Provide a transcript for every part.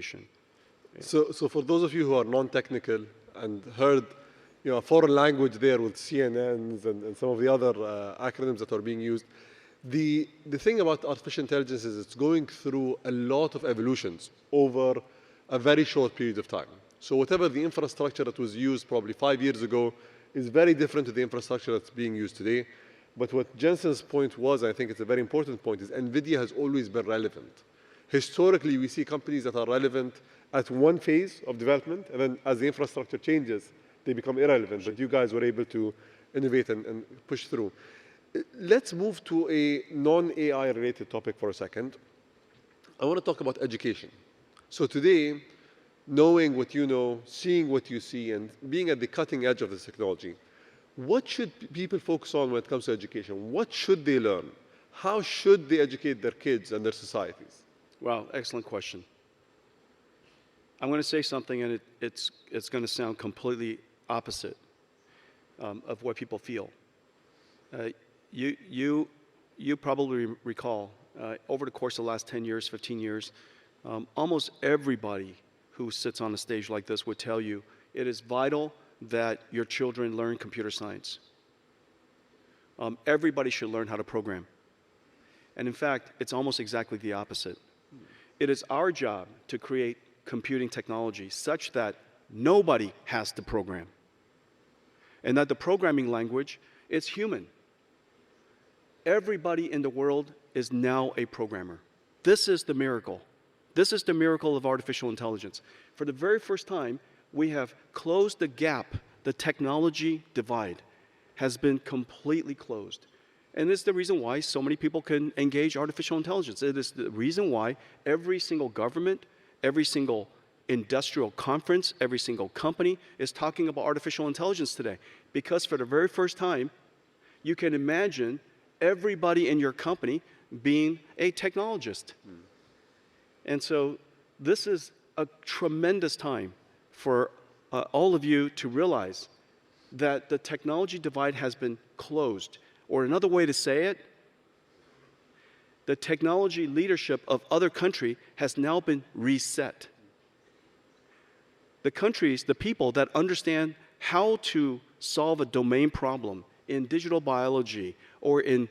information. So for those of you who are non-technical and heard a foreign language there with CNNs and some of the other acronyms that are being used, the thing about artificial intelligence is it's going through a lot of evolutions over a very short period of time. So whatever the infrastructure that was used probably 5 years ago is very different to the infrastructure that's being used today. But what Jensen's point was, I think it's a very important point, is Nvidia has always been relevant. Historically, we see companies that are relevant at one phase of development, and then as the infrastructure changes, they become irrelevant. But you guys were able to innovate and push through. Let's move to a non-AI related topic for a second. I want to talk about education. So today, knowing what you know, seeing what you see, and being at the cutting edge of this technology, what should people focus on when it comes to education? What should they learn? How should they educate their kids and their societies? Wow, excellent question. I'm going to say something, and it's going to sound completely opposite of what people feel. You probably recall, over the course of the last 10 years, 15 years, almost everybody who sits on a stage like this would tell you it is vital that your children learn computer science. Everybody should learn how to program. And in fact, it's almost exactly the opposite. It is our job to create computing technology such that nobody has to program. And that the programming language is human. Everybody in the world is now a programmer. This is the miracle. This is the miracle of artificial intelligence. For the very first time, we have closed the gap. The technology divide has been completely closed. And it's the reason why so many people can engage artificial intelligence. It is the reason why every single government, every single industrial conference, every single company is talking about artificial intelligence today. Because for the very first time, you can imagine everybody in your company being a technologist. And so this is a tremendous time for all of you to realize that the technology divide has been closed. Or another way to say it, the technology leadership of other countries has now been reset. The countries, the people that understand how to solve a domain problem in digital biology or in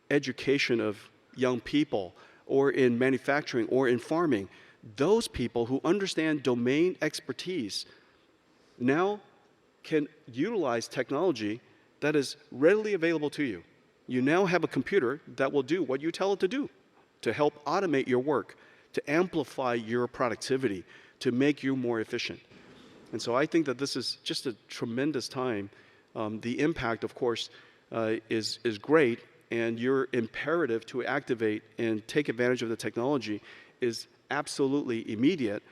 education of young people or in manufacturing or in farming, those people who understand domain expertise now can utilize technology that is readily available to you. You now have a computer that will do what you tell it to do, to help automate your work, to amplify your productivity, to make you more efficient. And so I think that this is just a tremendous time. The impact, of course, is great, and your imperative to activate and take advantage of the technology is absolutely immediate,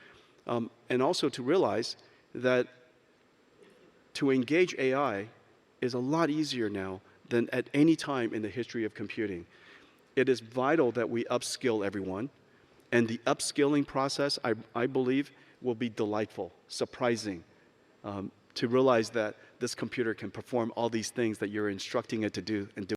and also to realize that to engage AI is a lot easier now than at any time in the history of computing. It is vital that we upskill everyone, and the upskilling process, I believe, will be delightful, surprising, to realize that this computer can perform all these things that you're instructing it to do and do.